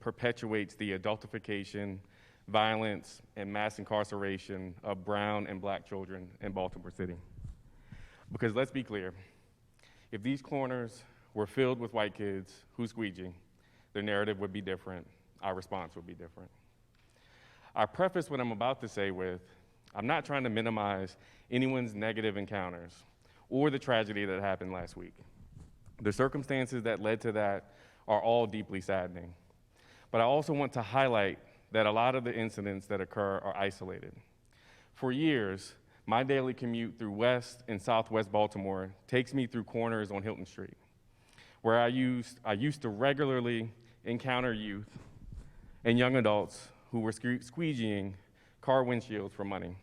perpetuates the adultification, violence, and mass incarceration of brown and black children in Baltimore City. Because let's be clear, if these corners were filled with white kids who squeegee, their narrative would be different, our response would be different. I preface what I'm about to say with, I'm not trying to minimize anyone's negative encounters or the tragedy that happened last week. The circumstances that led to that are all deeply saddening. But I also want to highlight that a lot of the incidents that occur are isolated. For years, my daily commute through West and Southwest Baltimore takes me through corners on Hilton Street, where I used to regularly encounter youth and young adults who were squeegeeing car windshields for money.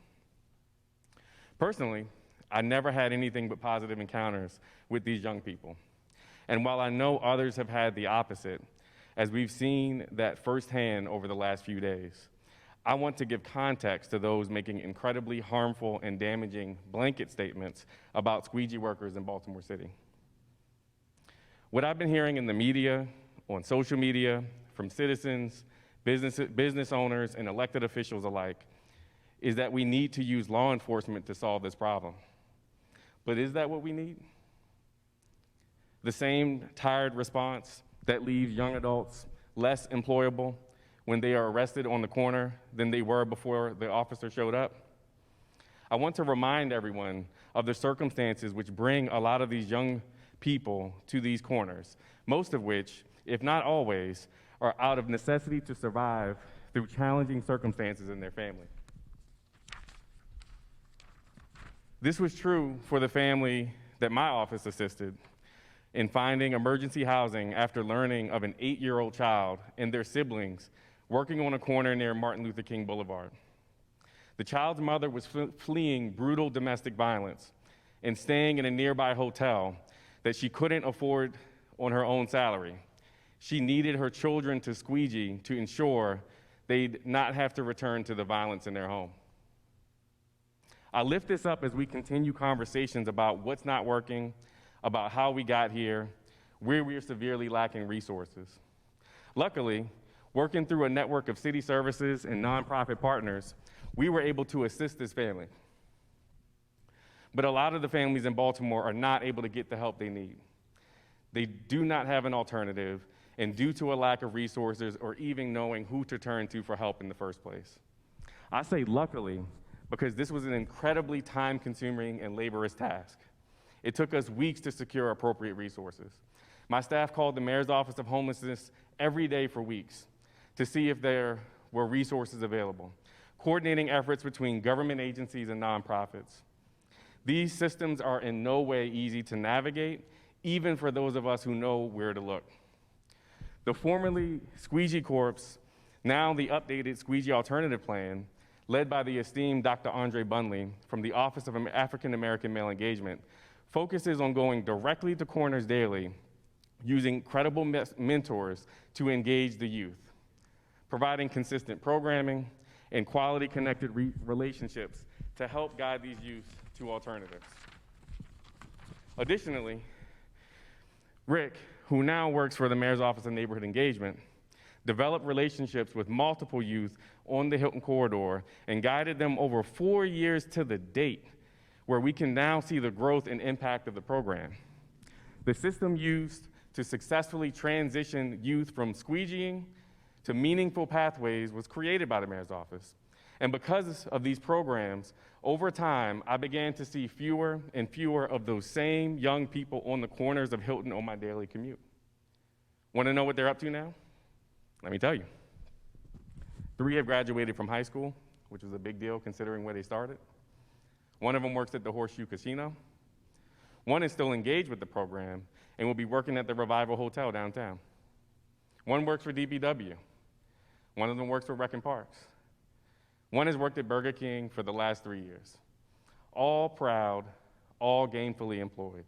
Personally, I never had anything but positive encounters with these young people. And while I know others have had the opposite, as we've seen that firsthand over the last few days, I want to give context to those making incredibly harmful and damaging blanket statements about squeegee workers in Baltimore City. What I've been hearing in the media, on social media, from citizens, business owners, and elected officials alike, is that we need to use law enforcement to solve this problem. But is that what we need? The same tired response that leaves young adults less employable when they are arrested on the corner than they were before the officer showed up? I want to remind everyone of the circumstances which bring a lot of these young people to these corners, most of which, if not always, are out of necessity to survive through challenging circumstances in their family. This was true for the family that my office assisted in finding emergency housing after learning of an 8-year-old child and their siblings working on a corner near Martin Luther King Boulevard. The child's mother was fleeing brutal domestic violence and staying in a nearby hotel that she couldn't afford on her own salary. She needed her children to squeegee to ensure they'd not have to return to the violence in their home. I lift this up as we continue conversations about what's not working, about how we got here, where we are severely lacking resources. Luckily, working through a network of city services and nonprofit partners, we were able to assist this family. But a lot of the families in Baltimore are not able to get the help they need. They do not have an alternative, and due to a lack of resources or even knowing who to turn to for help in the first place. I say luckily, because this was an incredibly time-consuming and laborious task. It took us weeks to secure appropriate resources. My staff called the Mayor's Office of Homelessness every day for weeks to see if there were resources available, coordinating efforts between government agencies and nonprofits. These systems are in no way easy to navigate, even for those of us who know where to look. The formerly Squeegee Corps, now the updated Squeegee Alternative Plan, led by the esteemed Dr. Andre Bunley from the Office of African American Male Engagement, focuses on going directly to corners daily, using credible mentors to engage the youth, providing consistent programming and quality connected relationships to help guide these youth to alternatives. Additionally, Rick, who now works for the Mayor's Office of Neighborhood Engagement, developed relationships with multiple youth on the Hilton corridor and guided them over 4 years to the date, where we can now see the growth and impact of the program. The system used to successfully transition youth from squeegeeing to meaningful pathways was created by the Mayor's Office. And because of these programs, over time, I began to see fewer and fewer of those same young people on the corners of Hilton on my daily commute. Want to know what they're up to now? Let me tell you. 3 have graduated from high school, which was a big deal considering where they started. 1 of them works at the Horseshoe Casino. 1 is still engaged with the program and will be working at the Revival Hotel downtown. 1 works for DPW. 1 of them works for Rec and Parks. 1 has worked at Burger King for the last 3 years. All proud, all gainfully employed.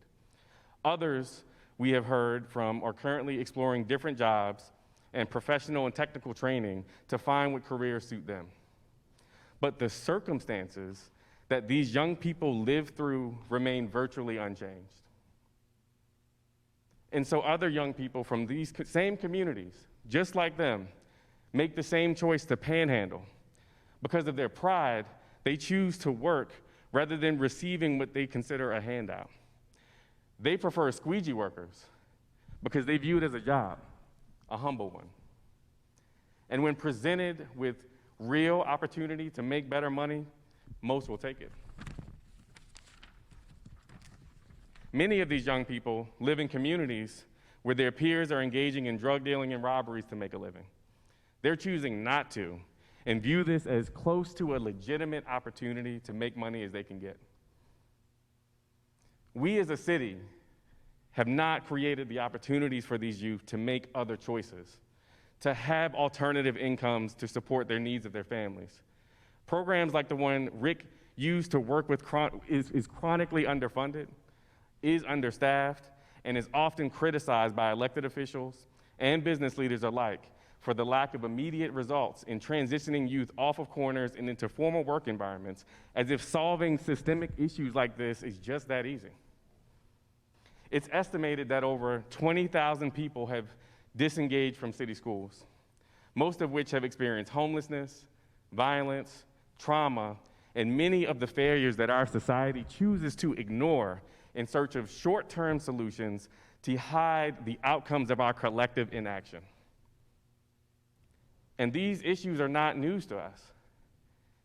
Others we have heard from are currently exploring different jobs and professional and technical training to find what careers suit them. But the circumstances that these young people live through remain virtually unchanged. And so other young people from these same communities, just like them, make the same choice to panhandle. Because of their pride, they choose to work rather than receiving what they consider a handout. They prefer squeegee workers because they view it as a job, a humble one. And when presented with real opportunity to make better money, most will take it. Many of these young people live in communities where their peers are engaging in drug dealing and robberies to make a living. They're choosing not to and view this as close to a legitimate opportunity to make money as they can get. We as a city have not created the opportunities for these youth to make other choices, to have alternative incomes to support their needs of their families. Programs like the one Rick used to work with is chronically underfunded, is understaffed, and is often criticized by elected officials and business leaders alike for the lack of immediate results in transitioning youth off of corners and into formal work environments, as if solving systemic issues like this is just that easy. It's estimated that over 20,000 people have disengaged from city schools, most of which have experienced homelessness, violence, trauma, and many of the failures that our society chooses to ignore in search of short-term solutions to hide the outcomes of our collective inaction. And these issues are not news to us.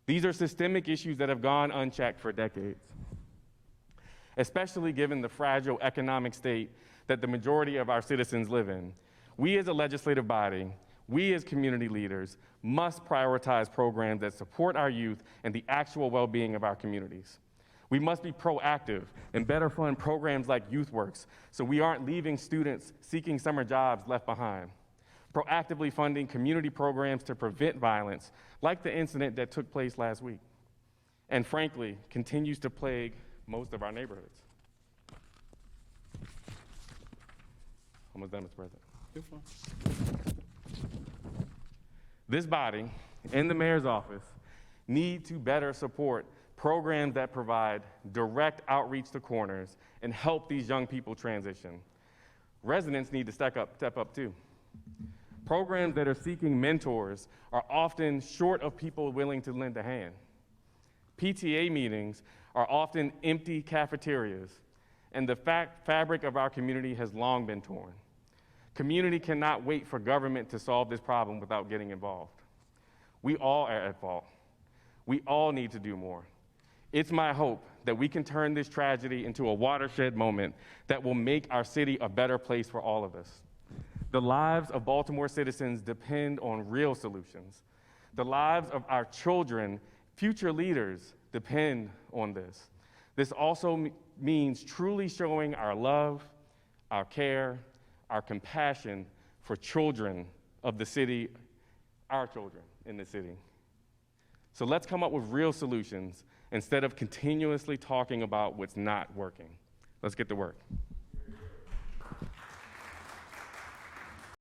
These are systemic issues that have gone unchecked for decades, especially given the fragile economic state that the majority of our citizens live in. We as a legislative body, we as community leaders, must prioritize programs that support our youth and the actual well-being of our communities. We must be proactive and better fund programs like YouthWorks so we aren't leaving students seeking summer jobs left behind. Proactively funding community programs to prevent violence, like the incident that took place last week, and frankly, continues to plague most of our neighborhoods. Almost done, Mr. President. You're fine. This body and the mayor's office need to better support programs that provide direct outreach to corners and help these young people transition. Residents need to step up too. Programs that are seeking mentors are often short of people willing to lend a hand. PTA meetings are often empty cafeterias, and the fabric of our community has long been torn. Community cannot wait for government to solve this problem without getting involved. We all are at fault. We all need to do more. It's my hope that we can turn this tragedy into a watershed moment that will make our city a better place for all of us. The lives of Baltimore citizens depend on real solutions. The lives of our children, future leaders, depend on this. This also means truly showing our love, our care, our compassion for children of the city, our children in the city. So let's come up with real solutions instead of continuously talking about what's not working. Let's get to work.